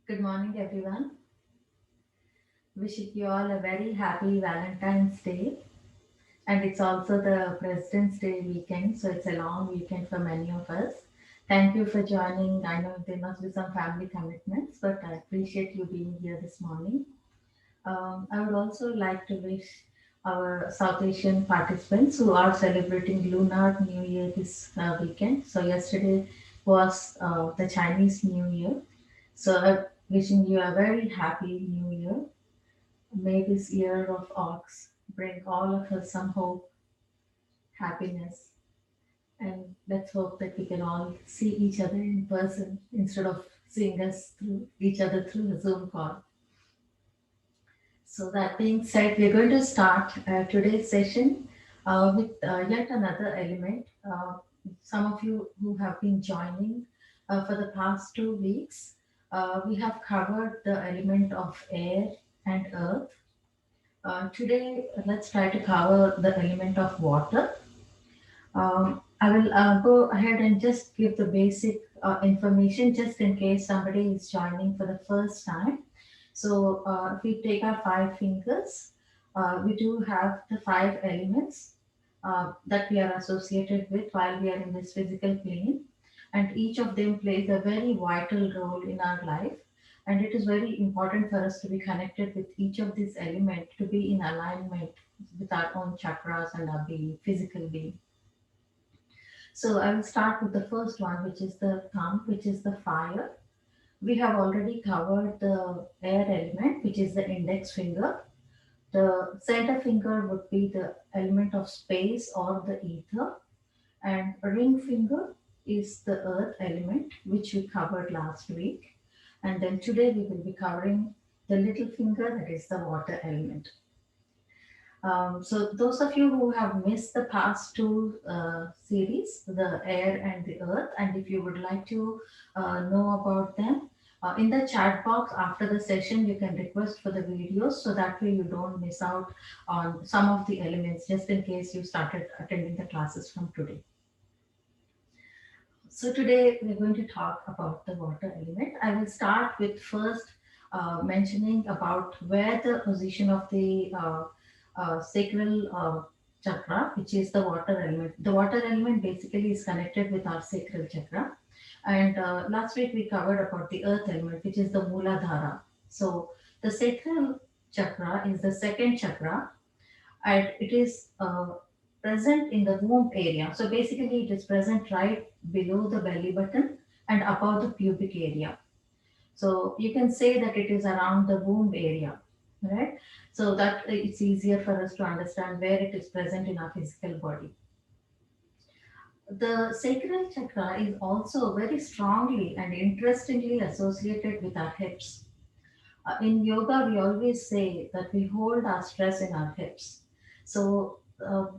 Good morning, everyone. Wishing you all a very happy Valentine's Day. And it's also the President's Day weekend, so it's a long weekend for many of us. Thank you for joining. I know there must be some family commitments, but I appreciate you being here this morning. I would also like to wish our South Asian participants who are celebrating Lunar New Year this weekend. So, yesterday was the Chinese New Year. So, I'm wishing you a very happy New Year. May this year of ox bring all of us some hope, happiness, and let's hope that we can all see each other in person instead of seeing us through each other through a Zoom call. So that being said, we're going to start today's session with yet another element. Some of you who have been joining for the past 2 weeks, we have covered the element of air and earth. Today, let's try to cover the element of water. I will go ahead and just give the basic information just in case somebody is joining for the first time. So, if we take our five fingers, we do have the five elements that we are associated with while we are in this physical plane, and each of them plays a very vital role in our life. And it is very important for us to be connected with each of these elements to be in alignment with our own chakras and our being, physical being. So I will start with the first one, which is the thumb, which is the fire. We have already covered the air element, which is the index finger. The center finger would be the element of space or the ether, and ring finger is the earth element, which we covered last week. And then today we will be covering the little finger, that is the water element. So those of you who have missed the past two series, the air and the earth, and if you would like to know about them, in the chat box after the session, you can request for the videos so that way you don't miss out on some of the elements just in case you started attending the classes from today. So today we're going to talk about the water element. I will start with first mentioning about where the position of the sacral chakra, which is the water element. The water element basically is connected with our sacral chakra. And last week we covered about the earth element, which is the Muladhara. So the sacral chakra is the second chakra, and it is present in the womb area. So basically, it is present right below the belly button and above the pubic area. So you can say that it is around the womb area, right? So that it's easier for us to understand where it is present in our physical body. The sacral chakra is also very strongly and interestingly associated with our hips. In yoga, we always say that we hold our stress in our hips. So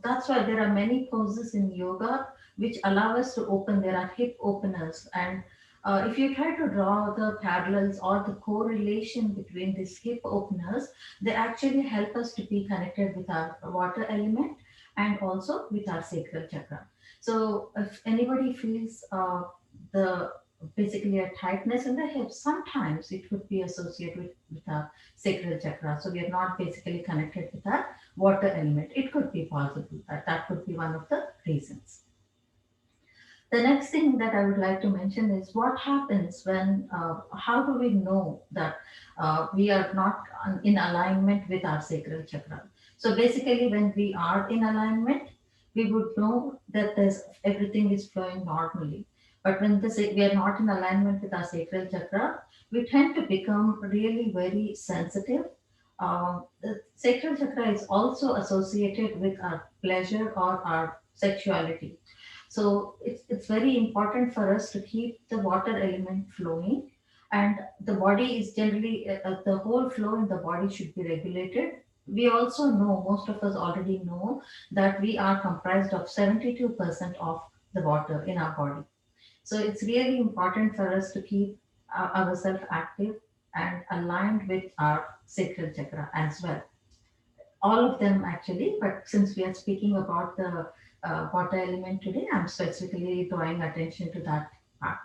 that's why there are many poses in yoga which allow us to open. There are hip openers. And if you try to draw the parallels or the correlation between these hip openers, they actually help us to be connected with our water element and also with our sacral chakra. So if anybody feels the basically a tightness in the hips, sometimes it could be associated with our sacral chakra. So we are not basically connected with our water element. It could be possible that that could be one of the reasons. The next thing that I would like to mention is what happens when, how do we know that we are not in alignment with our sacral chakra? So basically, when we are in alignment, we would know that there's everything is flowing normally. But when we are not in alignment with our sacral chakra, we tend to become really very sensitive. The sacral chakra is also associated with our pleasure or our sexuality. So it's very important for us to keep the water element flowing, and the body is generally the whole flow in the body should be regulated. We also know, most of us already know, that we are comprised of 72% of the water in our body. So it's really important for us to keep ourselves active and aligned with our sacral chakra as well, all of them actually, but since we are speaking about the water element today, I'm specifically drawing attention to that part.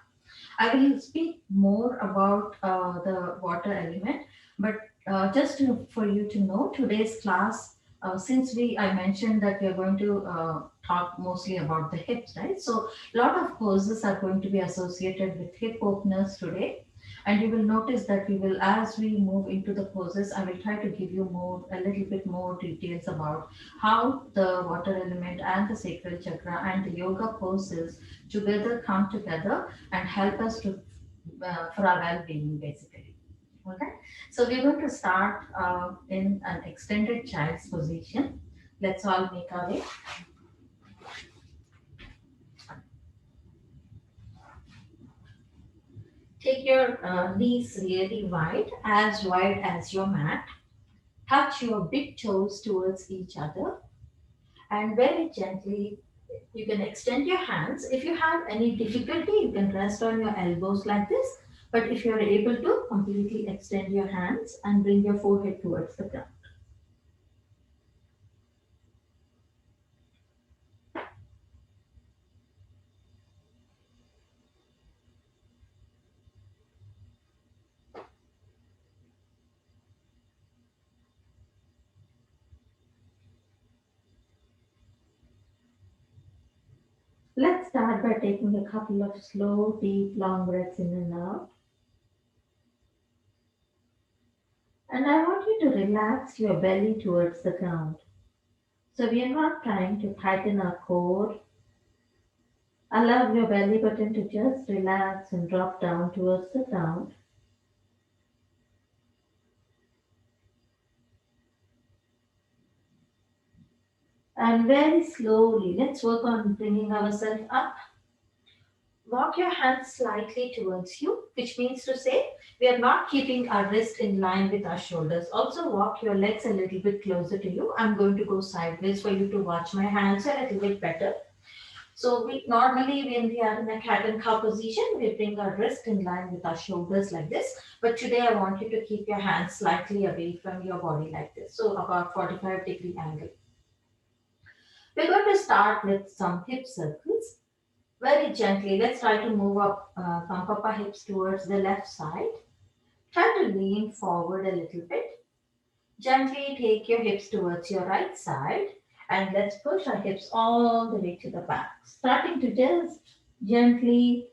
I will speak more about the water element, but for you to know, today's class, since I mentioned that we are going to talk mostly about the hips, right? So a lot of poses are going to be associated with hip openers today. And you will notice that as we move into the poses, I will try to give you a little bit more details about how the water element and the sacral chakra and the yoga poses together come together and help us to for our well-being basically. Okay, so we're going to start in an extended child's position. Let's all make our way. Take your knees really wide as your mat. Touch your big toes towards each other, and very gently you can extend your hands. If you have any difficulty, you can rest on your elbows like this. But if you're able to, completely extend your hands and bring your forehead towards the ground. Let's start by taking a couple of slow, deep, long breaths in and out. And I want you to relax your belly towards the ground. So we are not trying to tighten our core. Allow your belly button to just relax and drop down towards the ground. And very slowly, let's work on bringing ourselves up. Walk your hands slightly towards you, which means to say we are not keeping our wrist in line with our shoulders. Also, walk your legs a little bit closer to you. I'm going to go sideways for you to watch my hands a little bit better. So, we normally, when we are in a cat and cow position, we bring our wrist in line with our shoulders like this. But today, I want you to keep your hands slightly away from your body like this. So, about 45-degree angle. We're going to start with some hip circles. Very gently, let's try to pump up our hips towards the left side. Try to lean forward a little bit. Gently take your hips towards your right side and let's push our hips all the way to the back. Starting to just gently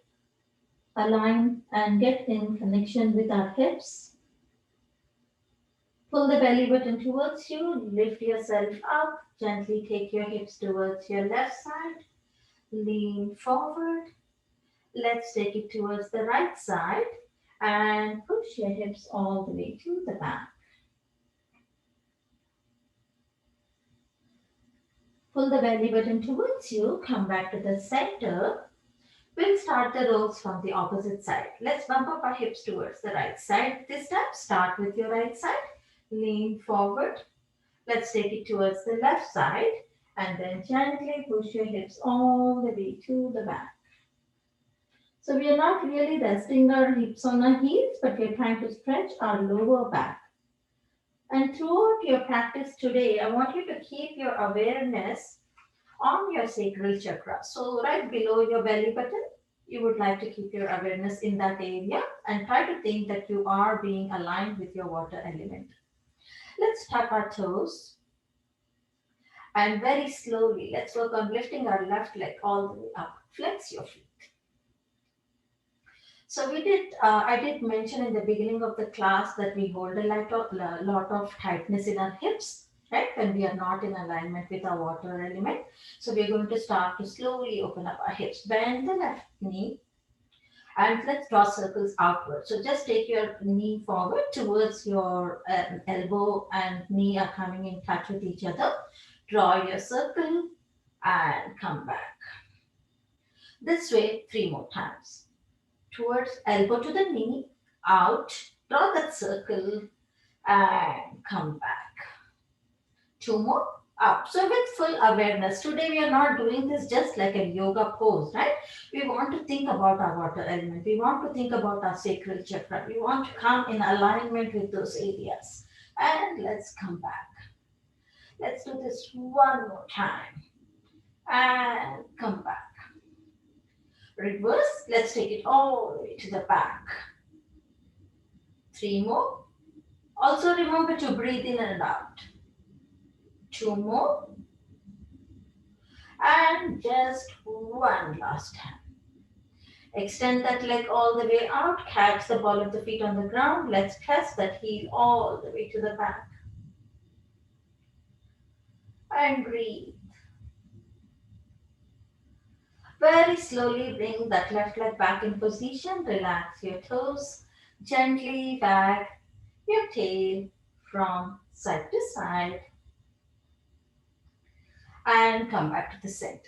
align and get in connection with our hips. Pull the belly button towards you, lift yourself up, gently take your hips towards your left side, lean forward. Let's take it towards the right side and push your hips all the way to the back. Pull the belly button towards you, come back to the center. We'll start the rolls from the opposite side. Let's bump up our hips towards the right side. This time, start with your right side, lean forward. Let's take it towards the left side and then gently push your hips all the way to the back. So we are not really resting our hips on our heels, but we're trying to stretch our lower back. And throughout your practice today, I want you to keep your awareness on your sacral chakra. So right below your belly button, you would like to keep your awareness in that area and try to think that you are being aligned with your water element. Let's tap our toes and very slowly, let's work on lifting our left leg all the way up. Flex your feet. So I did mention in the beginning of the class that we hold a lot of tightness in our hips, right? When we are not in alignment with our water element. So we're going to start to slowly open up our hips. Bend the left knee and let's draw circles outward. So just take your knee forward towards your elbow and knee are coming in touch with each other. Draw your circle and come back. This way, 3 more times. Towards elbow to the knee, out, draw that circle and come back. 2 more, up. So with full awareness, today we are not doing this just like a yoga pose, right? We want to think about our water element. We want to think about our sacral chakra. We want to come in alignment with those areas. And let's come back. Let's do this 1 more time. And come back. Reverse. Let's take it all the way to the back. 3 more. Also remember to breathe in and out. 2 more. And just one last time. Extend that leg all the way out. Catch the ball of the feet on the ground. Let's press that heel all the way to the back. And breathe. Very slowly bring that left leg back in position. Relax your toes. Gently wag your tail from side to side. And come back to the center.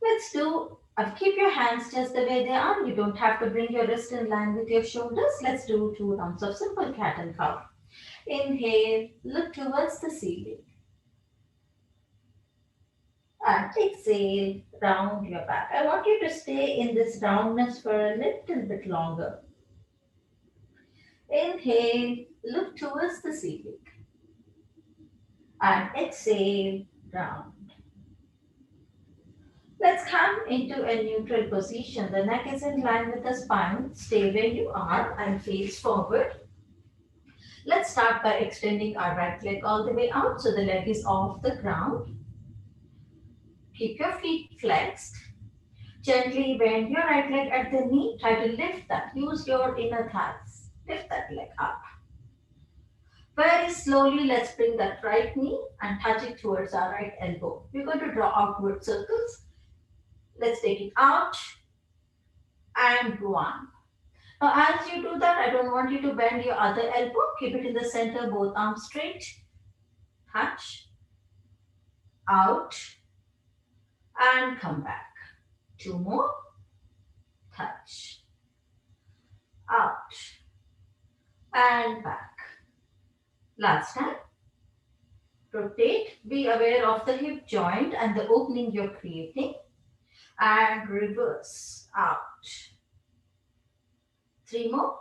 Let's do, keep your hands just the way they are. You don't have to bring your wrist in line with your shoulders. Let's do 2 rounds of simple cat and cow. Inhale, look towards the ceiling. And exhale, round your back. I want you to stay in this roundness for a little bit longer. Inhale, look towards the ceiling. And exhale, round. Let's come into a neutral position. The neck is in line with the spine. Stay where you are and face forward. Let's start by extending our right leg all the way out so the leg is off the ground. Keep your feet flexed. Gently bend your right leg at the knee. Try to lift that. Use your inner thighs. Lift that leg up. Very slowly, let's bring that right knee and touch it towards our right elbow. We're going to draw outward circles. Let's take it out and one. Now, as you do that, I don't want you to bend your other elbow. Keep it in the center, both arms straight. Touch, out, and come back. 2 more. Touch, out, and back. Last time. Rotate. Be aware of the hip joint and the opening you're creating. And reverse, out. 3 more.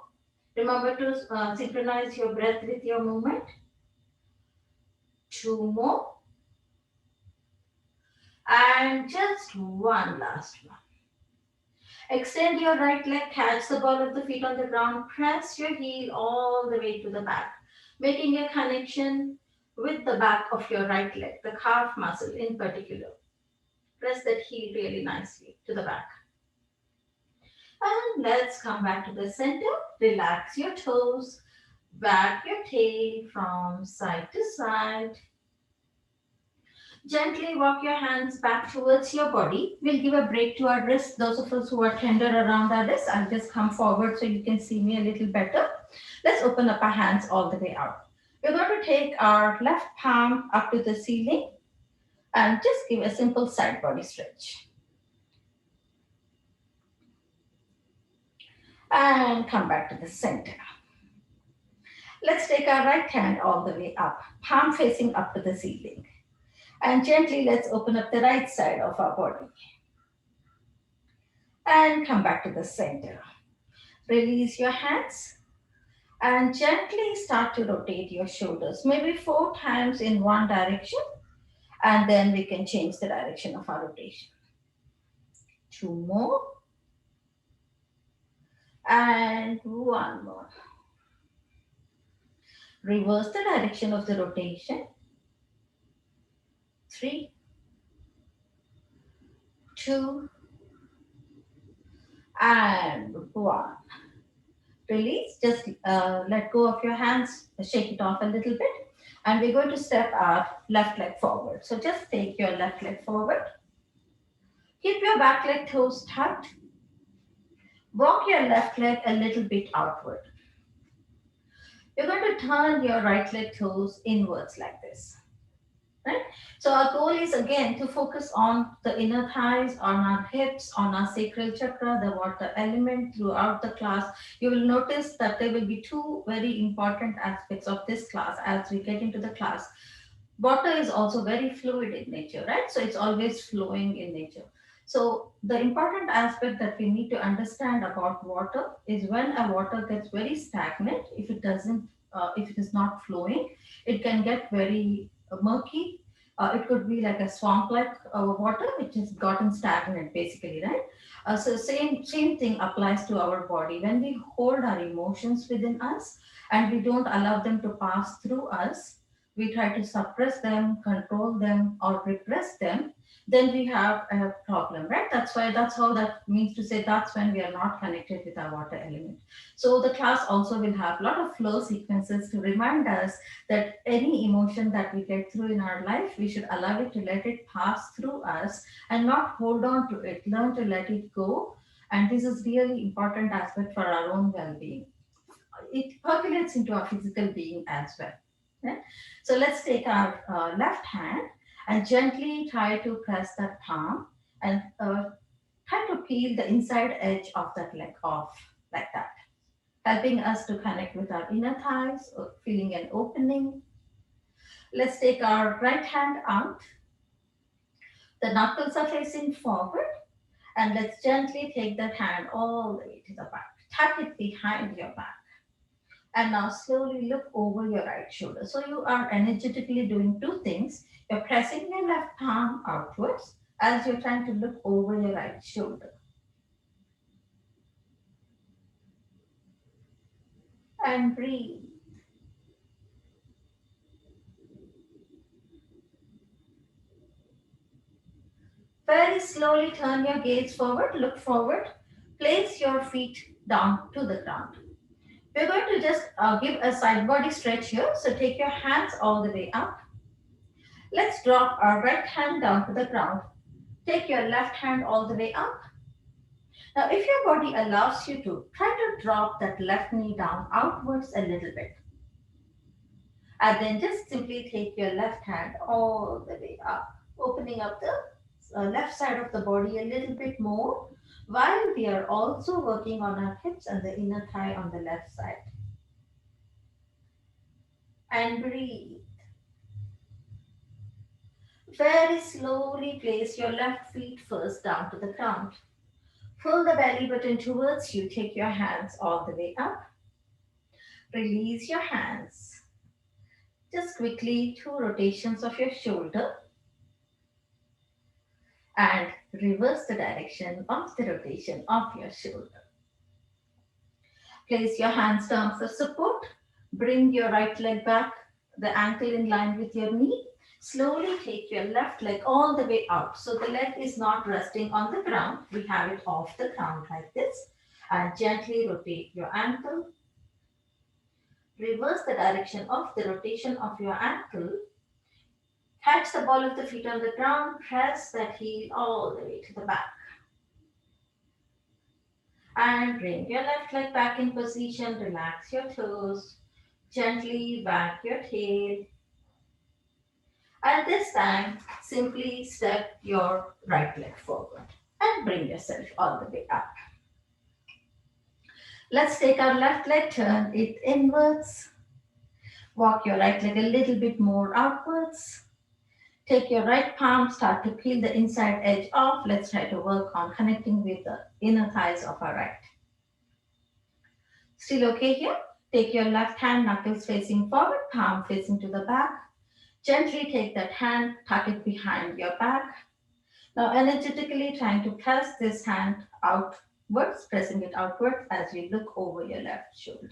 Remember to synchronize your breath with your movement. 2 more. And just one last one. Extend your right leg, catch the ball of the feet on the ground, press your heel all the way to the back, making a connection with the back of your right leg, the calf muscle in particular. Press that heel really nicely to the back. And let's come back to the center. Relax your toes, wag your tail from side to side. Gently walk your hands back towards your body. We'll give a break to our wrists. Those of us who are tender around our wrists, I'll just come forward so you can see me a little better. Let's open up our hands all the way out. We're going to take our left palm up to the ceiling and just give a simple side body stretch. And come back to the center. Let's take our right hand all the way up, palm facing up to the ceiling. And gently, let's open up the right side of our body. And come back to the center. Release your hands and gently start to rotate your shoulders, maybe 4 times in one direction. And then we can change the direction of our rotation. 2 more. And 1 more. Reverse the direction of the rotation. 3, 2, and 1. Release, just let go of your hands, shake it off a little bit. And we're going to step our left leg forward. So just take your left leg forward. Keep your back leg toes tucked. Walk your left leg a little bit outward. You're going to turn your right leg toes inwards like this. Right? So our goal is again to focus on the inner thighs, on our hips, on our sacral chakra, the water element throughout the class. You will notice that there will be 2 very important aspects of this class as we get into the class. Water is also very fluid in nature, right? So it's always flowing in nature. So the important aspect that we need to understand about water is when a water gets very stagnant, if it is not flowing, it can get very murky, It could be like a swamp like water which has gotten stagnant basically, right? So same thing applies to our body. When we hold our emotions within us and we don't allow them to pass through us, we try to suppress them, control them, or repress them, then we have a problem, right? That's how that means to say that's when we are not connected with our water element. So the class also will have a lot of flow sequences to remind us that any emotion that we get through in our life, we should allow it to let it pass through us and not hold on to it. Learn to let it go. And this is really important aspect for our own well-being. It percolates into our physical being as well. Yeah? So let's take our left hand and gently try to press that palm and try to peel the inside edge of that leg off like that, helping us to connect with our inner thighs, or feeling an opening. Let's take our right hand out. The knuckles are facing forward, and let's gently take that hand all the way to the back. Tuck it behind your back. And now slowly look over your right shoulder. So you are energetically doing two things. You're pressing your left palm outwards as you're trying to look over your right shoulder. And breathe. Very slowly turn your gaze forward, look forward. Place your feet down to the ground. We're going to just give a side body stretch here. So take your hands all the way up. Let's drop our right hand down to the ground. Take your left hand all the way up. Now, if your body allows you to, try to drop that left knee down outwards a little bit. And then just simply take your left hand all the way up, opening up the left side of the body a little bit more, while we are also working on our hips and the inner thigh on the left side. And breathe. Very slowly place your left feet first down to the ground. Pull the belly button towards you. Take your hands all the way up. Release your hands. Just quickly 2 rotations of your shoulder and reverse the direction of the rotation of your shoulder. Place your hands down for support. Bring your right leg back, the ankle in line with your knee. Slowly take your left leg all the way out. So the leg is not resting on the ground. We have it off the ground like this. And gently rotate your ankle. Reverse the direction of the rotation of your ankle. Catch the ball of the feet on the ground. Press that heel all the way to the back. And bring your left leg back in position. Relax your toes. Gently wag your tail. And this time, simply step your right leg forward and bring yourself all the way up. Let's take our left leg, turn it inwards. Walk your right leg a little bit more outwards. Take your right palm, start to peel the inside edge off. Let's try to work on connecting with the inner thighs of our right. Still okay here? Take your left hand, knuckles facing forward, palm facing to the back. Gently take that hand, tuck it behind your back. Now energetically trying to press this hand outwards, pressing it outwards as you look over your left shoulder.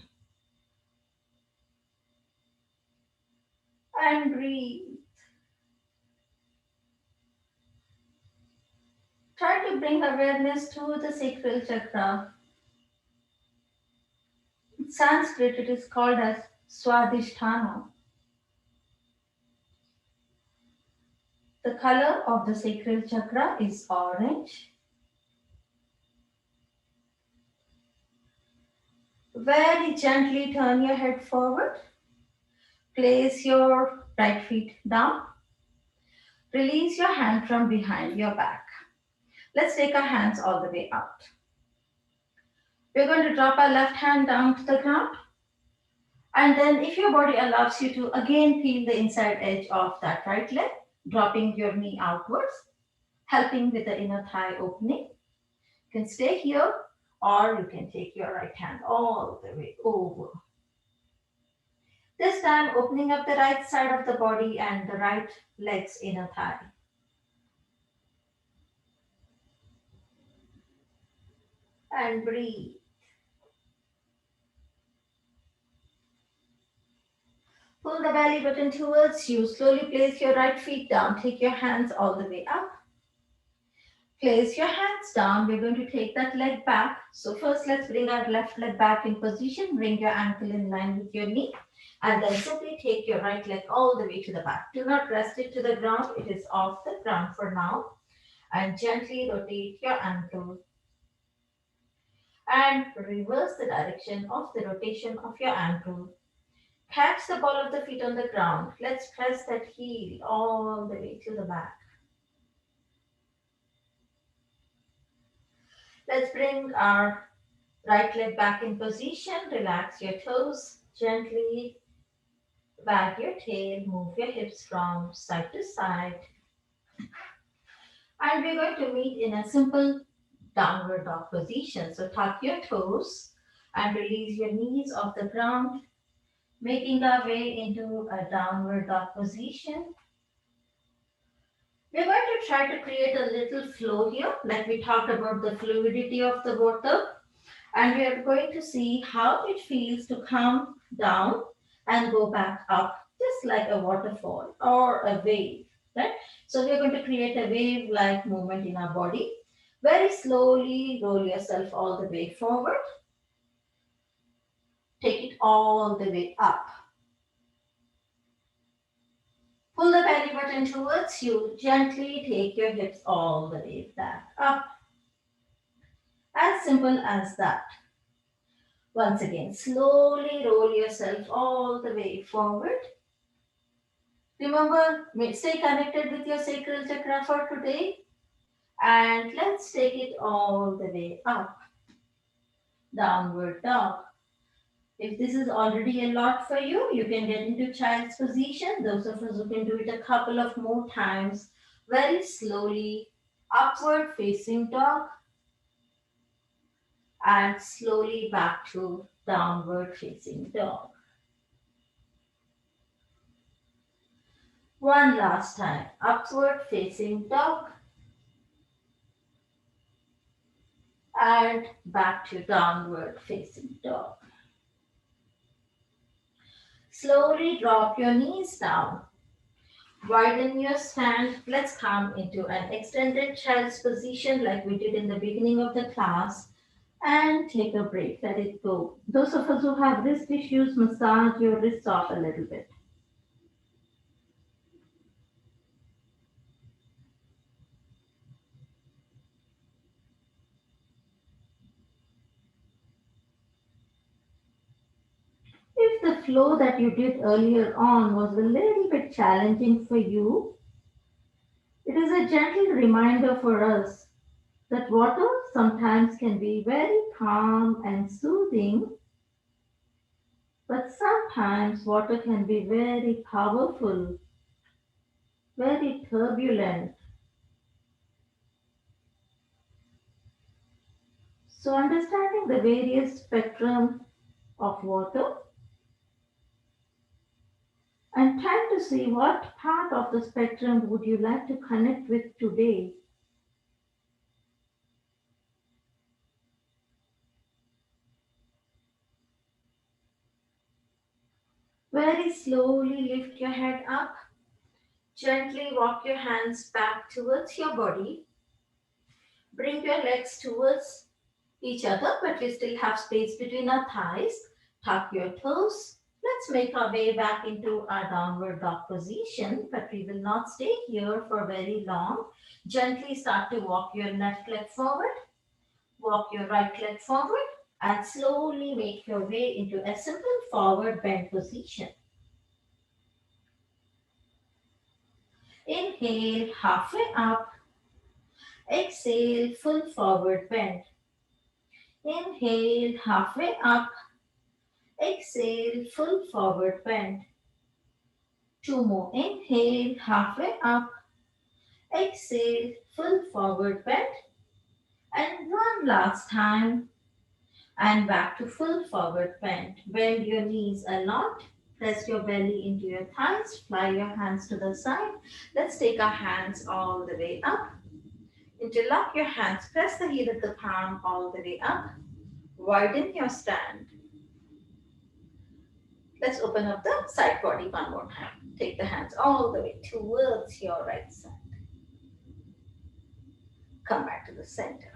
And breathe. Try to bring awareness to the sacral chakra. In Sanskrit, it is called as Swadhisthana. The color of the sacral chakra is orange. Very gently turn your head forward. Place your right feet down. Release your hand from behind your back. Let's take our hands all the way out. We're going to drop our left hand down to the ground. And then if your body allows you to again peel the inside edge of that right leg, dropping your knee outwards, helping with the inner thigh opening. You can stay here or you can take your right hand all the way over. This time opening up the right side of the body and the right leg's inner thigh. And breathe. Pull the belly button towards you. Slowly place your right feet down. Take your hands all the way up. Place your hands down. We're going to take that leg back. So first let's bring our left leg back in position. Bring your ankle in line with your knee. And then simply take your right leg all the way to the back. Do not rest it to the ground. It is off the ground for now. And gently rotate your ankle. And reverse the direction of the rotation of your ankle. Catch the ball of the feet on the ground. Let's press that heel all the way to the back. Let's bring our right leg back in position. Relax your toes. Gently wag your tail. Move your hips from side to side. And we're going to meet in a simple downward dog position. So tuck your toes and release your knees off the ground, making our way into a downward dog position. We're going to try to create a little flow here, like we talked about the fluidity of the water. And we are going to see how it feels to come down and go back up, just like a waterfall or a wave, right? So we're going to create a wave-like movement in our body. Very slowly roll yourself all the way forward. Take it all the way up. Pull the belly button towards you. Gently take your hips all the way back up. As simple as that. Once again, slowly roll yourself all the way forward. Remember, stay connected with your sacral chakra for today. And let's take it all the way up. Downward dog. If this is already a lot for you, you can get into child's position. Those of us who can do it a couple of more times, very slowly, upward facing dog, and slowly back to downward facing dog. One last time, upward facing dog, and back to downward facing dog. Slowly drop your knees down. Widen your stand. Let's come into an extended child's position like we did in the beginning of the class. And take a break. Let it go. Those of us who have wrist issues, massage your wrists off a little bit. If the flow that you did earlier on was a little bit challenging for you, it is a gentle reminder for us that water sometimes can be very calm and soothing, but sometimes water can be very powerful, very turbulent. So understanding the various spectrum of water and trying to see what part of the spectrum would you like to connect with today. Very slowly lift your head up. Gently walk your hands back towards your body. Bring your legs towards each other, but we still have space between our thighs. Tuck your toes. Let's make our way back into our downward dog position, but we will not stay here for very long. Gently start to walk your left leg forward, walk your right leg forward, and slowly make your way into a simple forward bend position. Inhale, halfway up. Exhale, full forward bend. Inhale, halfway up. Exhale, full forward bend. Two more. Inhale, halfway up. Exhale, full forward bend. And one last time. And back to full forward bend. Bend your knees a lot. Press your belly into your thighs, fly your hands to the side. Let's take our hands all the way up. Interlock your hands, press the heel of the palm all the way up. Widen your stand. Let's open up the side body one more time. Take the hands all the way towards your right side. Come back to the center.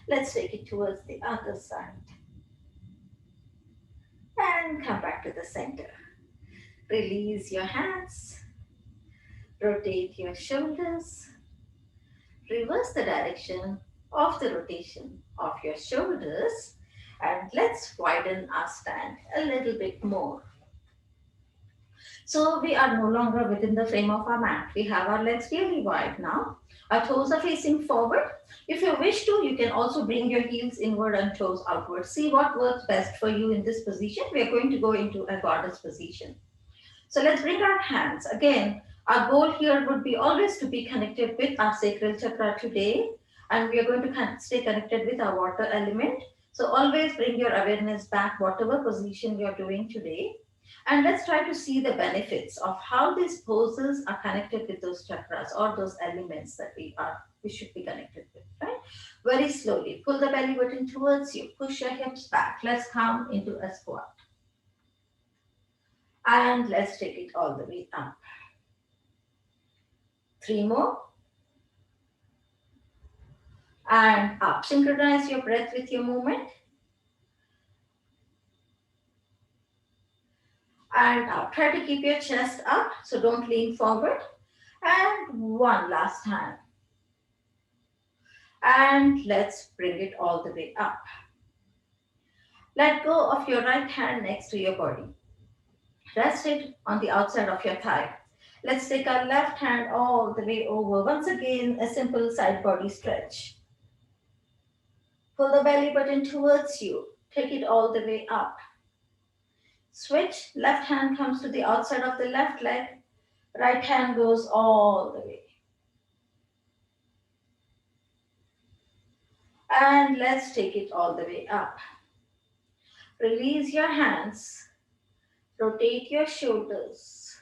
Let's take it towards the other side. And come back to the center. Release your hands. Rotate your shoulders. Reverse the direction of the rotation of your shoulders. And let's widen our stand a little bit more. So we are no longer within the frame of our mat. We have our legs really wide now. Our toes are facing forward. If you wish to, you can also bring your heels inward and toes outward. See what works best for you in this position. We are going to go into a goddess position. So let's bring our hands. Again, our goal here would be always to be connected with our sacral chakra today. And we are going to stay connected with our water element. So always bring your awareness back, whatever position you're doing today. And let's try to see the benefits of how these poses are connected with those chakras or those elements that we should be connected with, right? Very slowly, pull the belly button towards you, push your hips back. Let's come into a squat. And let's take it all the way up. 3 more. And up. Synchronize your breath with your movement. And up. Try to keep your chest up, so don't lean forward. And one last time. And let's bring it all the way up. Let go of your right hand next to your body. Rest it on the outside of your thigh. Let's take our left hand all the way over. Once again, a simple side body stretch. Pull the belly button towards you. Take it all the way up. Switch. Left hand comes to the outside of the left leg. Right hand goes all the way. And let's take it all the way up. Release your hands. Rotate your shoulders.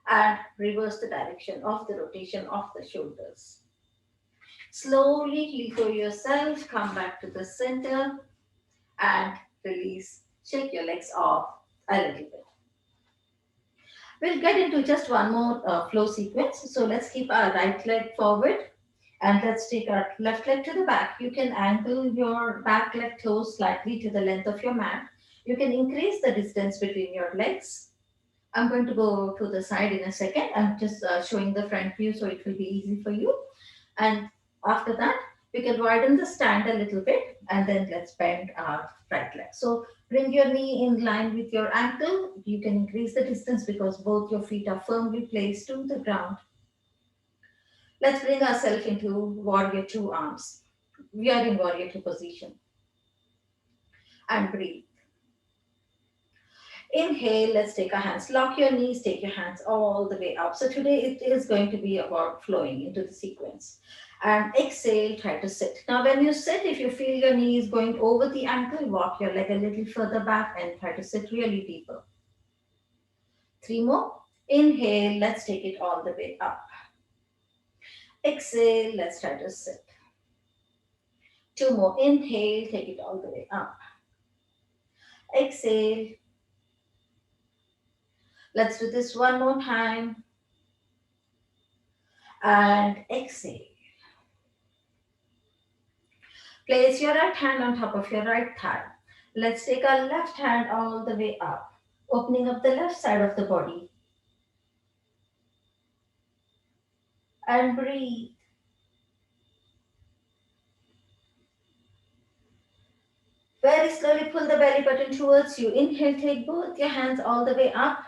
And reverse the direction of the rotation of the shoulders. Slowly let go yourself. Come back to the center. And release. Shake your legs off a little bit. We'll get into just one more flow sequence. So let's keep our right leg forward and let's take our left leg to the back. You can angle your back leg toes slightly to the length of your mat. You can increase the distance between your legs. I'm going to go to the side in a second. I'm just showing the front view so it will be easy for you. And after that, we can widen the stand a little bit and then let's bend our right leg. So bring your knee in line with your ankle. You can increase the distance because both your feet are firmly placed to the ground. Let's bring ourselves into warrior two arms. We are in warrior two position. And breathe. Inhale, let's take our hands. Lock your knees, take your hands all the way up. So today it is going to be about flowing into the sequence. And exhale, try to sit. Now when you sit, if you feel your knees going over the ankle, walk your leg a little further back and try to sit really deeper. 3 more. Inhale, let's take it all the way up. Exhale, let's try to sit. 2 more. Inhale, take it all the way up. Exhale. Let's do this one more time. And exhale. Place your right hand on top of your right thigh. Let's take our left hand all the way up, opening up the left side of the body. And breathe. Very slowly pull the belly button towards you. Inhale, take both your hands all the way up.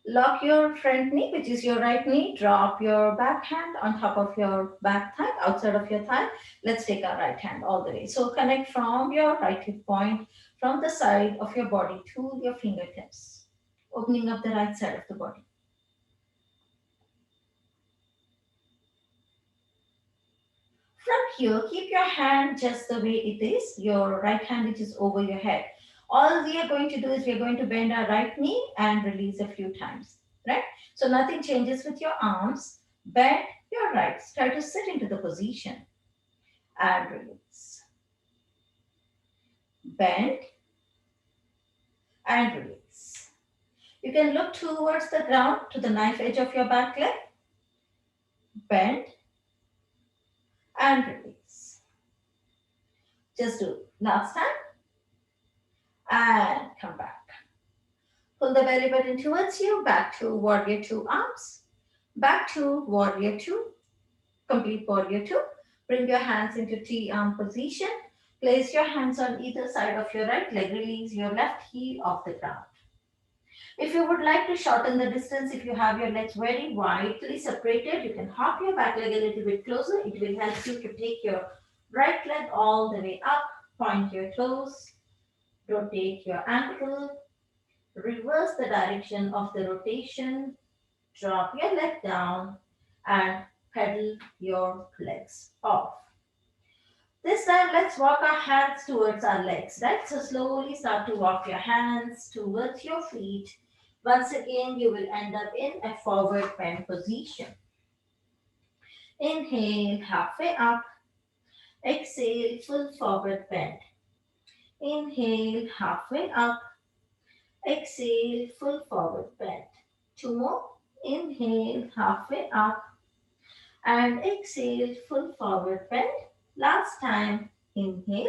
Lock your front knee, which is your right knee. Drop your back hand on top of your back thigh, outside of your thigh. Let's take our right hand all the way. So connect from your right hip point, from the side of your body to your fingertips, opening up the right side of the body. From here, keep your hand just the way it is, your right hand which is over your head. All we are going to do is we are going to bend our right knee and release a few times, right? So nothing changes with your arms. Bend your right. Try to sit into the position and release. Bend and release. You can look towards the ground to the knife edge of your back leg. Bend and release. Just do last time and come back. Pull the belly button towards you, back to warrior two arms, back to warrior two, complete warrior two. Bring your hands into T arm position. Place your hands on either side of your right leg. Release your left heel off the ground. If you would like to shorten the distance, if you have your legs very widely separated, you can hop your back leg a little bit closer. It will help you to take your right leg all the way up, point your toes, rotate your ankle, reverse the direction of the rotation, drop your leg down and pedal your legs off. This time, let's walk our hands towards our legs, right? So slowly start to walk your hands towards your feet. Once again, you will end up in a forward bend position. Inhale, halfway up. Exhale, full forward bend. Inhale, halfway up. Exhale, full forward bend. Two more. Inhale, halfway up. And exhale, full forward bend. Last time, inhale.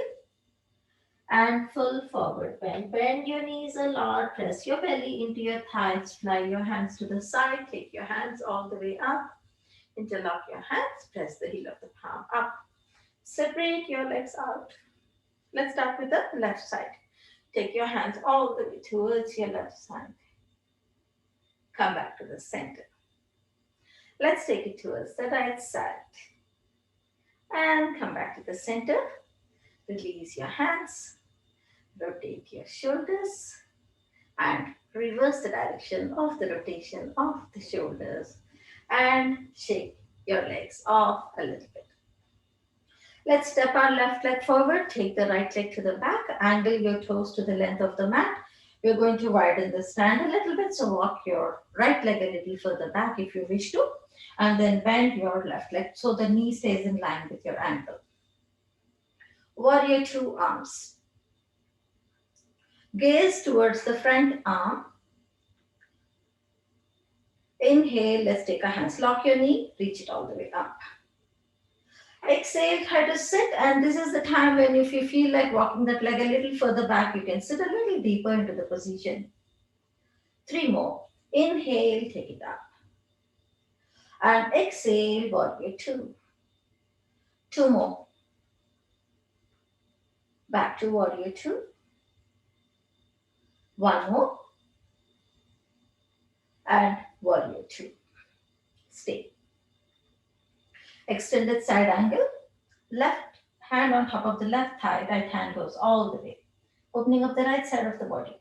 And full forward bend. Bend your knees a lot. Press your belly into your thighs. Fly your hands to the side. Take your hands all the way up. Interlock your hands. Press the heel of the palm up. Separate your legs out. Let's start with the left side. Take your hands all the way towards your left side. Come back to the center. Let's take it towards the right side. And come back to the center. Release your hands. Rotate your shoulders and reverse the direction of the rotation of the shoulders and shake your legs off a little bit. Let's step our left leg forward, take the right leg to the back, angle your toes to the length of the mat. We're going to widen the stand a little bit, so walk your right leg a little further back if you wish to, and then bend your left leg so the knee stays in line with your ankle. Warrior two arms. Gaze towards the front arm. Inhale, let's take our hands. Lock your knee, reach it all the way up. Exhale, try to sit, and this is the time when if you feel like walking that leg a little further back, you can sit a little deeper into the position. Three more. Inhale, take it up. And exhale, warrior two. Two more. Back to warrior two. One more. And warrior two. Stay. Extended side angle. Left hand on top of the left thigh. Right hand goes all the way. Opening up the right side of the body.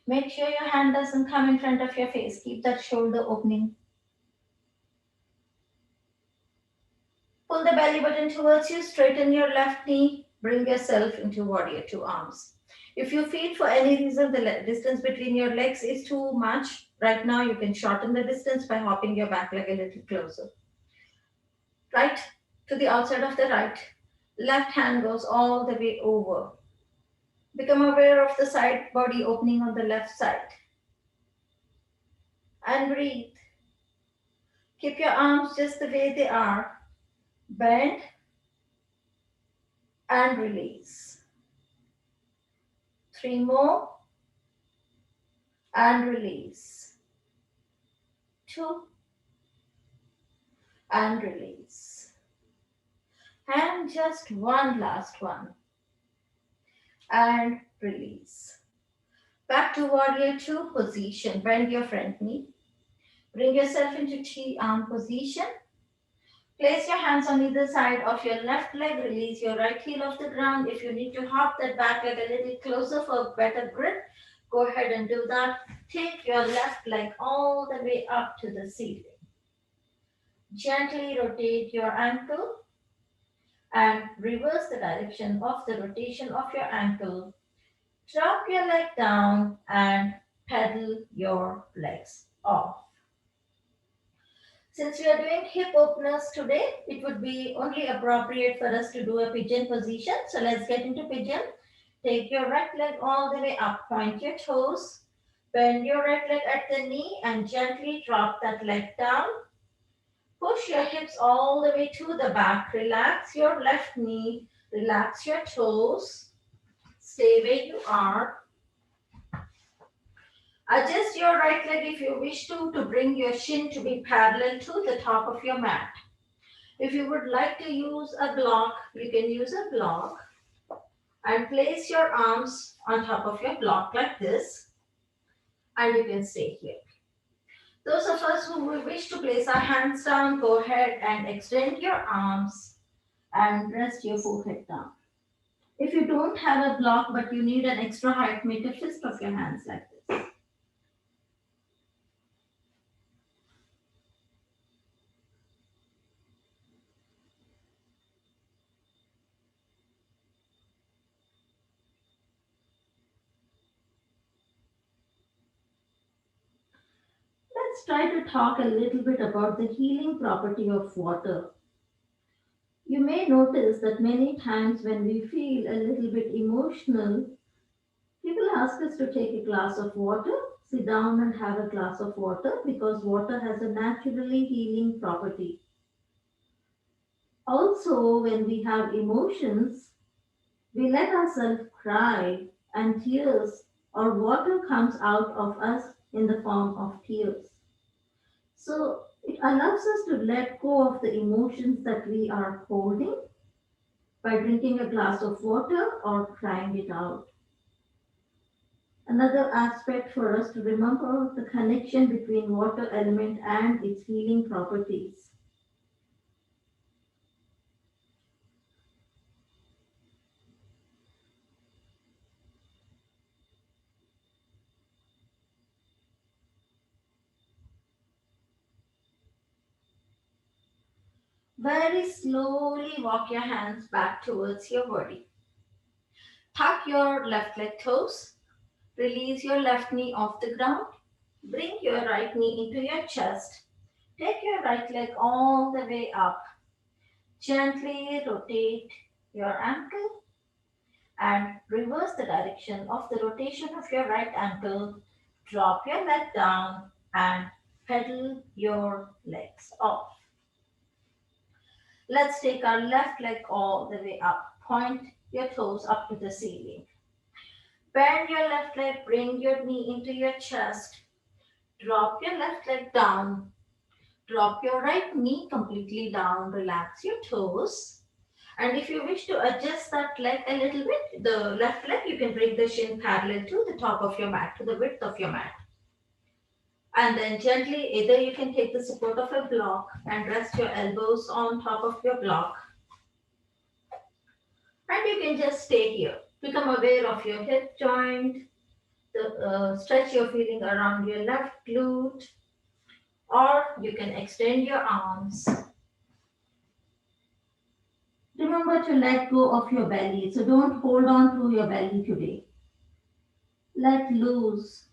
Make sure your hand doesn't come in front of your face. Keep that shoulder opening. Pull the belly button towards you. Straighten your left knee. Bring yourself into warrior two arms. If you feel for any reason the distance between your legs is too much, right now you can shorten the distance by hopping your back leg a little closer. Right to the outside of the right. Left hand goes all the way over. Become aware of the side body opening on the left side. And breathe. Keep your arms just the way they are. Bend and release. Three more and release. Two and release. And just one last one and release. Back to warrior two position. Bend your front knee. Bring yourself into T arm position. Place your hands on either side of your left leg. Release your right heel off the ground. If you need to hop that back leg a little closer for better grip, go ahead and do that. Take your left leg all the way up to the ceiling. Gently rotate your ankle and reverse the direction of the rotation of your ankle. Drop your leg down and pedal your legs off. Since we are doing hip openers today, it would be only appropriate for us to do a pigeon position. So let's get into pigeon. Take your right leg all the way up, point your toes, bend your right leg at the knee and gently drop that leg down. Push your hips all the way to the back. Relax your left knee, relax your toes. Stay where you are. Adjust your right leg if you wish to bring your shin to be parallel to the top of your mat. If you would like to use a block, you can use a block and place your arms on top of your block like this, and you can stay here. Those of us who wish to place our hands down, go ahead and extend your arms and rest your forehead down. If you don't have a block but you need an extra height, make a fist of your hands like this. Let's try to talk a little bit about the healing property of water. You may notice that many times when we feel a little bit emotional, people ask us to take a glass of water, sit down and have a glass of water because water has a naturally healing property. Also, when we have emotions, we let ourselves cry and tears or water comes out of us in the form of tears. So it allows us to let go of the emotions that we are holding by drinking a glass of water or crying it out. Another aspect for us to remember the connection between water element and its healing properties. Very slowly walk your hands back towards your body. Tuck your left leg toes. Release your left knee off the ground. Bring your right knee into your chest. Take your right leg all the way up. Gently rotate your ankle and reverse the direction of the rotation of your right ankle. Drop your leg down and pedal your legs off. Let's take our left leg all the way up. Point your toes up to the ceiling. Bend your left leg, bring your knee into your chest. Drop your left leg down. Drop your right knee completely down. Relax your toes. And if you wish to adjust that leg a little bit, the left leg, you can bring the shin parallel to the top of your mat, to the width of your mat. And then gently, either you can take the support of a block and rest your elbows on top of your block. And you can just stay here. Become aware of your hip joint, the stretch you're feeling around your left glute, or you can extend your arms. Remember to let go of your belly. So don't hold on to your belly today. Let loose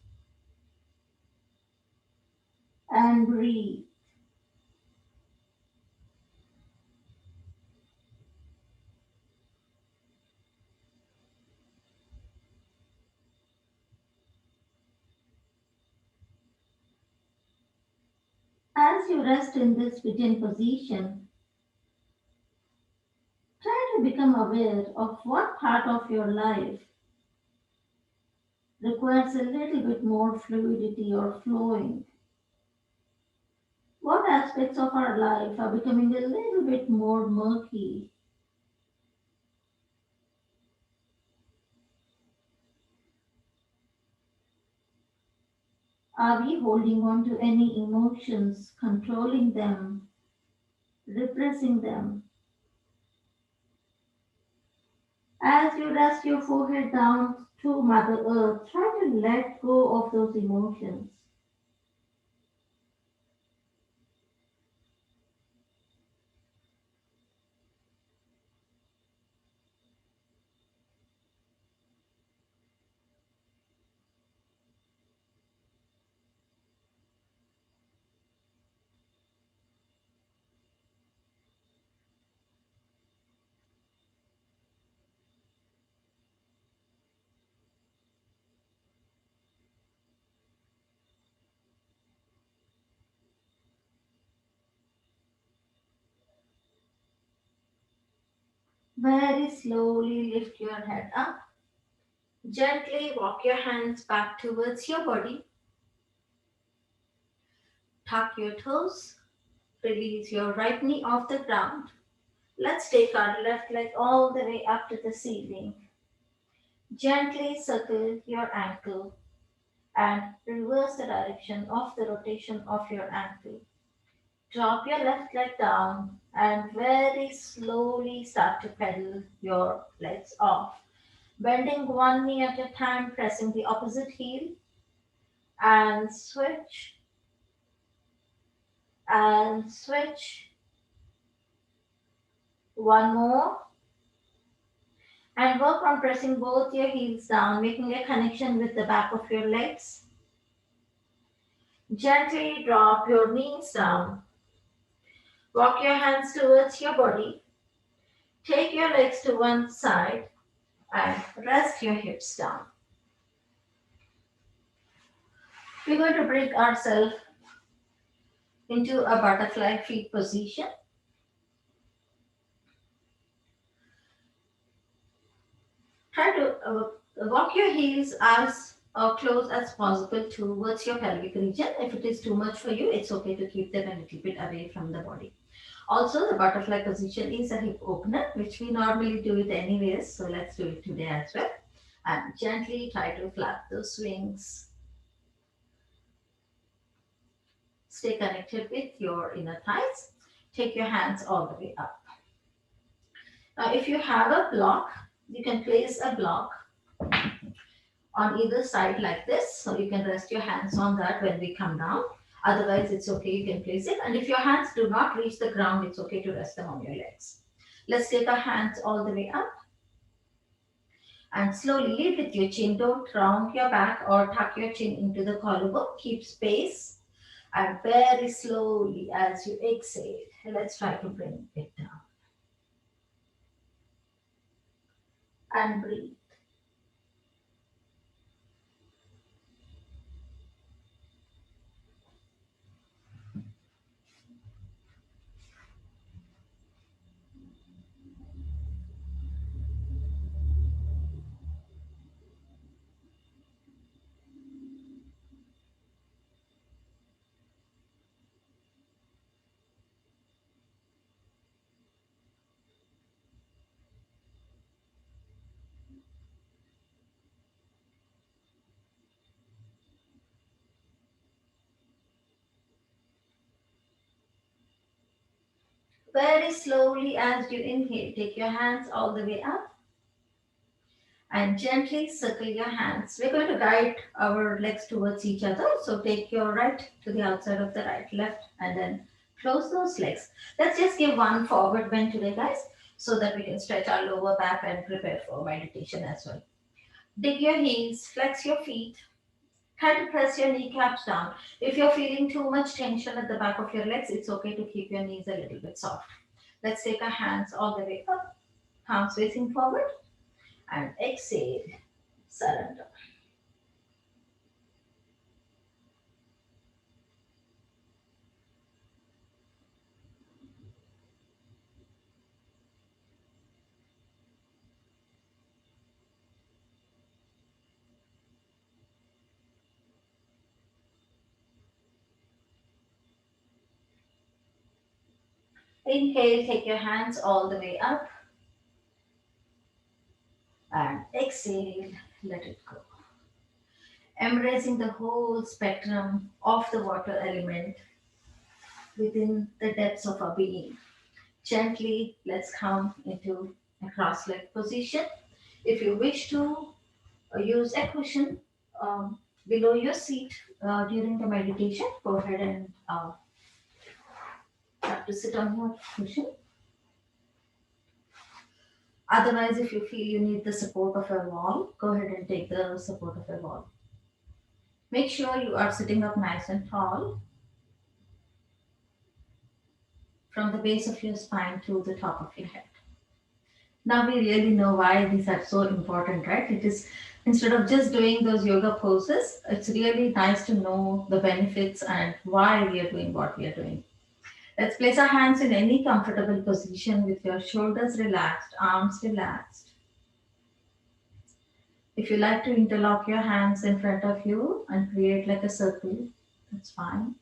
and breathe. As you rest in this pigeon position, try to become aware of what part of your life requires a little bit more fluidity or flowing. What aspects of our life are becoming a little bit more murky? Are we holding on to any emotions, controlling them, repressing them? As you rest your forehead down to Mother Earth, try to let go of those emotions. Very slowly lift your head up. Gently walk your hands back towards your body. Tuck your toes. Release your right knee off the ground. Let's take our left leg all the way up to the ceiling. Gently circle your ankle and reverse the direction of the rotation of your ankle. Drop your left leg down and very slowly start to pedal your legs off. Bending one knee at a time, pressing the opposite heel, and switch and switch. One more, and work on pressing both your heels down, making a connection with the back of your legs. Gently drop your knees down. Walk your hands towards your body. Take your legs to one side and rest your hips down. We're going to bring ourselves into a butterfly feet position. Try to walk your heels as close as possible towards your pelvic region. If it is too much for you, it's okay to keep them a little bit away from the body. Also, the butterfly position is a hip opener, which we normally do it anyways. So let's do it today as well. And gently try to flap those wings. Stay connected with your inner thighs. Take your hands all the way up. Now, if you have a block, you can place a block on either side like this. So you can rest your hands on that when we come down. Otherwise, it's okay, you can place it. And if your hands do not reach the ground, it's okay to rest them on your legs. Let's take our hands all the way up and slowly lead with your chin. Don't round your back or tuck your chin into the collarbone. Keep space and very slowly as you exhale, let's try to bring it down and breathe. Very slowly as you inhale, take your hands all the way up and gently circle your hands. We're going to guide our legs towards each other. So take your right to the outside of the right, left, and then close those legs. Let's just give one forward bend today, guys, so that we can stretch our lower back and prepare for meditation as well. Dig your heels, flex your feet. Try to press your kneecaps down. If you're feeling too much tension at the back of your legs, it's okay to keep your knees a little bit soft. Let's take our hands all the way up, palms facing forward, and exhale, surrender. Inhale, take your hands all the way up, and exhale, let it go. Embracing the whole spectrum of the water element within the depths of our being. Gently, let's come into a cross leg position. If you wish to use a cushion below your seat during the meditation, go ahead and have to sit on your cushion. Otherwise, if you feel you need the support of a wall, go ahead and take the support of a wall. Make sure you are sitting up nice and tall from the base of your spine to the top of your head. Now we really know why these are so important, right? It is, instead of just doing those yoga poses, it's really nice to know the benefits and why we are doing what we are doing. Let's place our hands in any comfortable position with your shoulders relaxed, arms relaxed. If you like to interlock your hands in front of you and create like a circle, that's fine.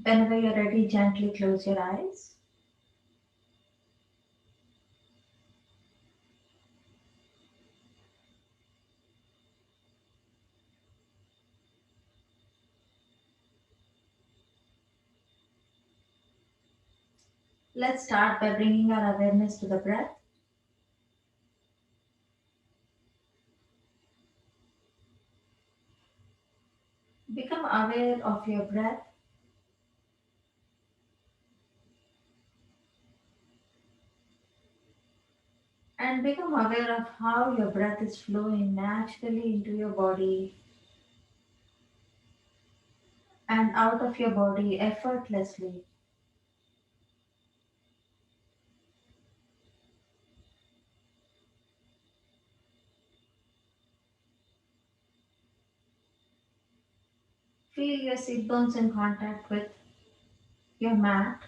Whenever you're ready, gently close your eyes. Let's start by bringing our awareness to the breath. Become aware of your breath and become aware of how your breath is flowing naturally into your body and out of your body effortlessly. Feel your sit bones in contact with your mat.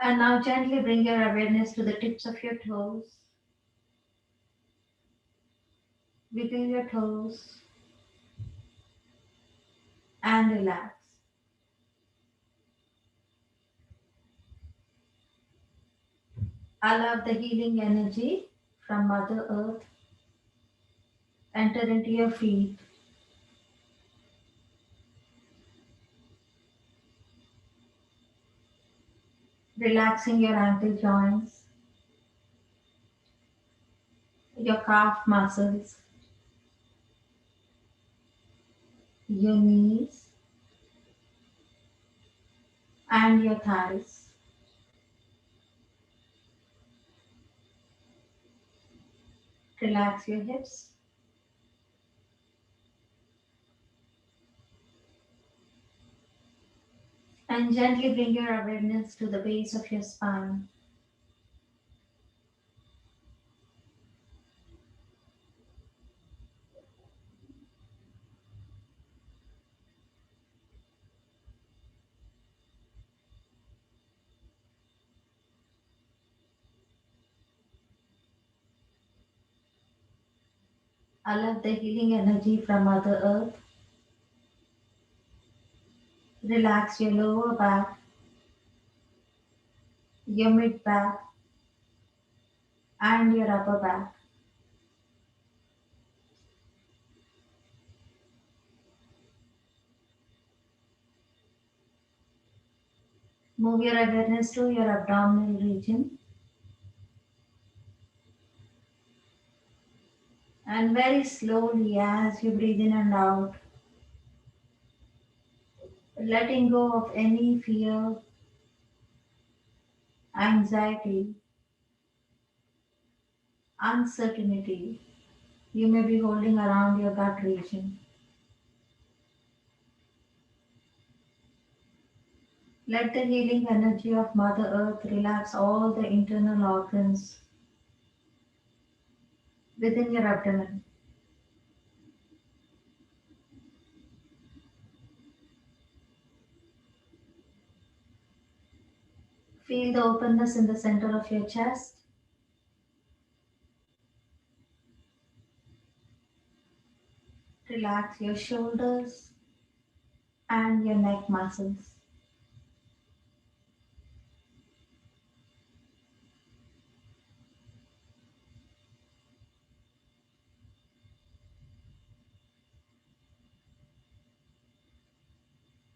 And now gently bring your awareness to the tips of your toes. Wiggle your toes and relax. Allow the healing energy from Mother Earth enter into your feet, relaxing your ankle joints, your calf muscles, your knees, and your thighs. Relax your hips and gently bring your awareness to the base of your spine. Allow the healing energy from Mother Earth. Relax your lower back, your mid back, and your upper back. Move your awareness to your abdominal region and very slowly as you breathe in and out, letting go of any fear, anxiety, uncertainty you may be holding around your gut region. Let the healing energy of Mother Earth relax all the internal organs within your abdomen. Feel the openness in the center of your chest. Relax your shoulders and your neck muscles.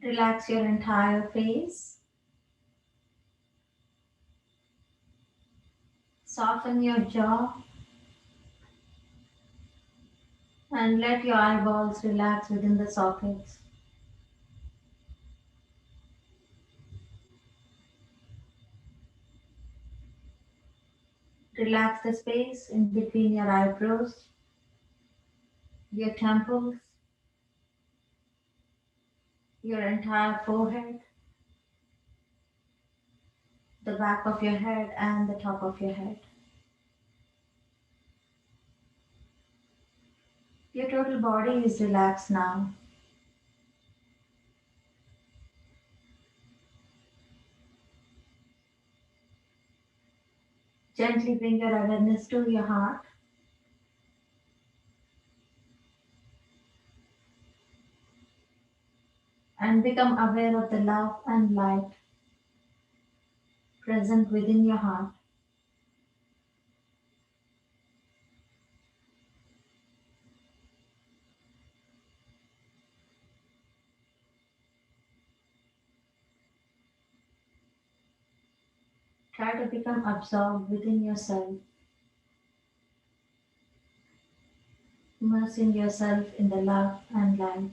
Relax your entire face. Soften your jaw and let your eyeballs relax within the sockets. Relax the space in between your eyebrows, your temples, your entire forehead, the back of your head, and the top of your head. Your total body is relaxed now. Gently bring your awareness to your heart and become aware of the love and light present within your heart. Try to become absorbed within yourself, immersing yourself in the love and light.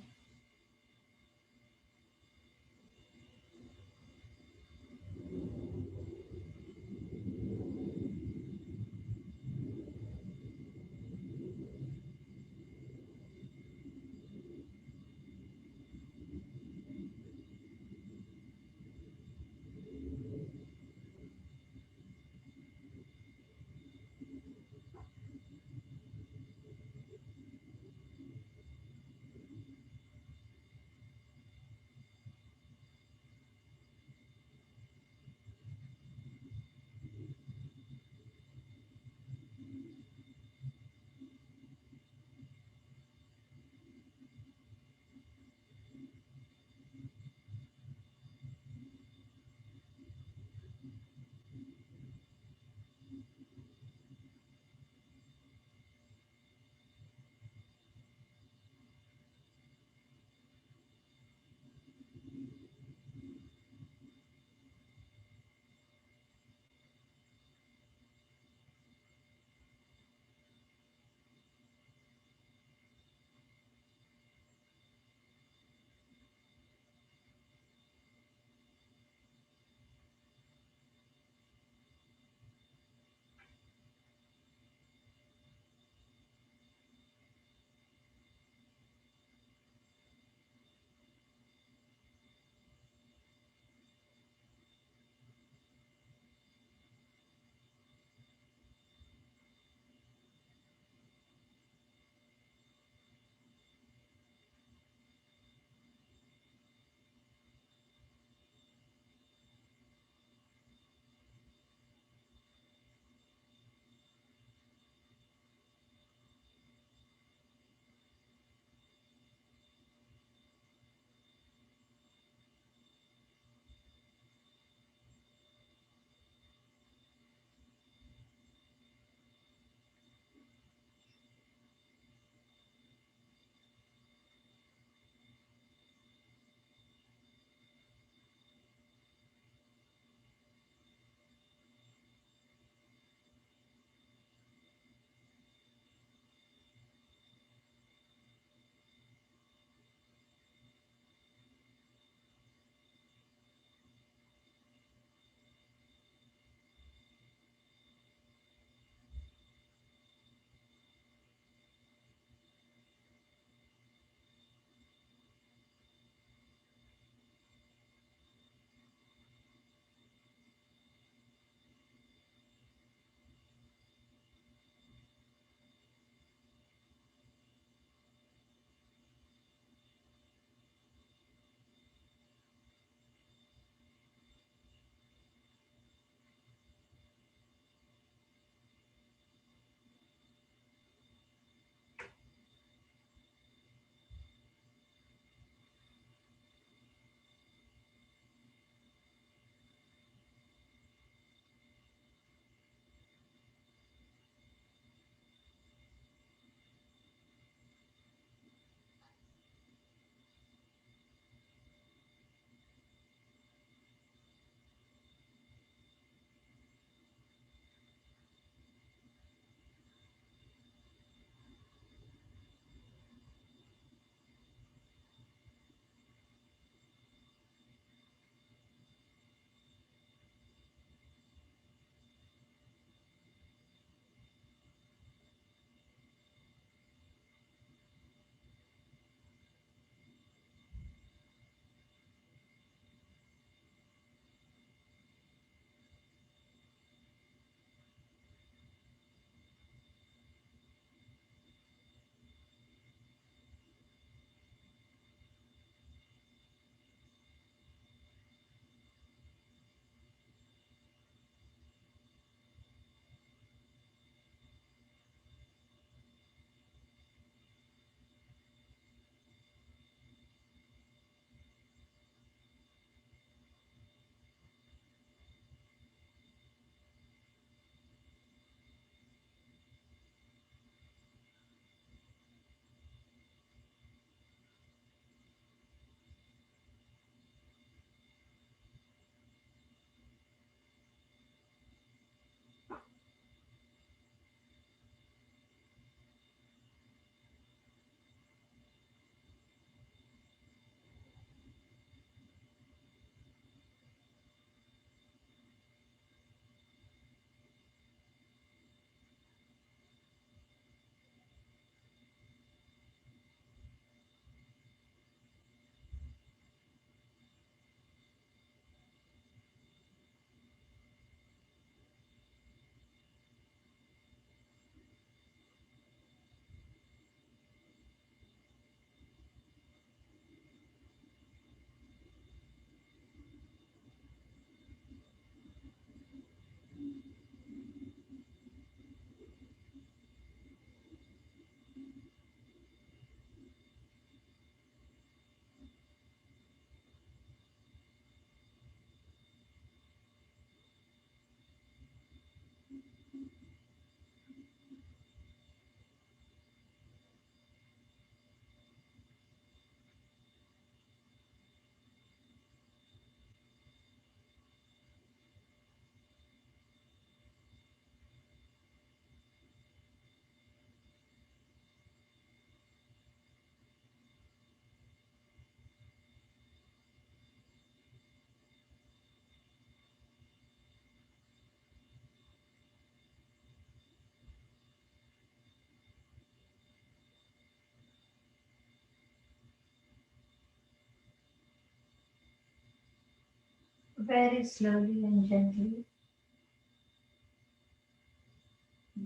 Very slowly and gently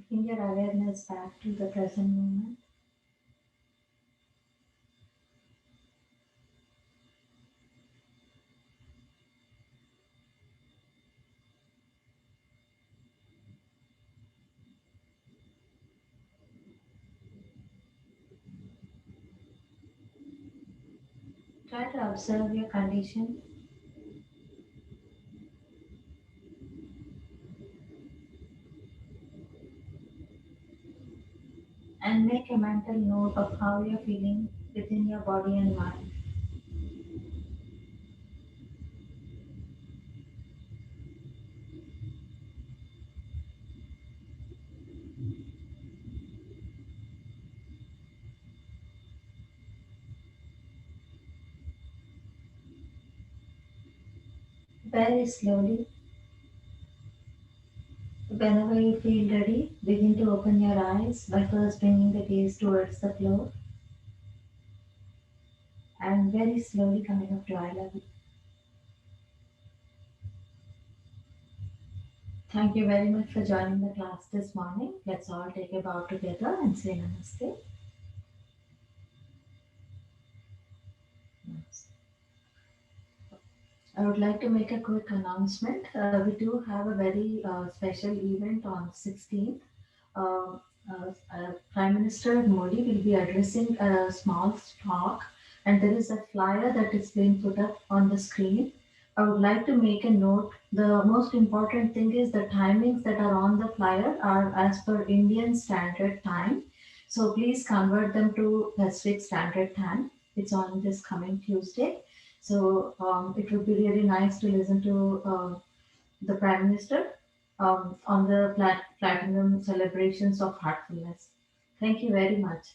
bring your awareness back to the present moment. Try to observe your condition and make a mental note of how you're feeling within your body and mind. Very slowly, whenever you feel ready, begin to open your eyes by first bringing the gaze towards the floor and very slowly coming up to eye level. Thank you very much for joining the class this morning. Let's all take a bow together and say namaste. I would like to make a quick announcement. We do have a very special event on 16th. Uh, Prime Minister Modi will be addressing a small talk, and there is a flyer that is being put up on the screen. I would like to make a note. The most important thing is the timings that are on the flyer are as per Indian Standard Time. So please convert them to Pacific Standard Time. It's on this coming Tuesday. So it would be really nice to listen to the Prime Minister on the platinum celebrations of heartfulness. Thank you very much.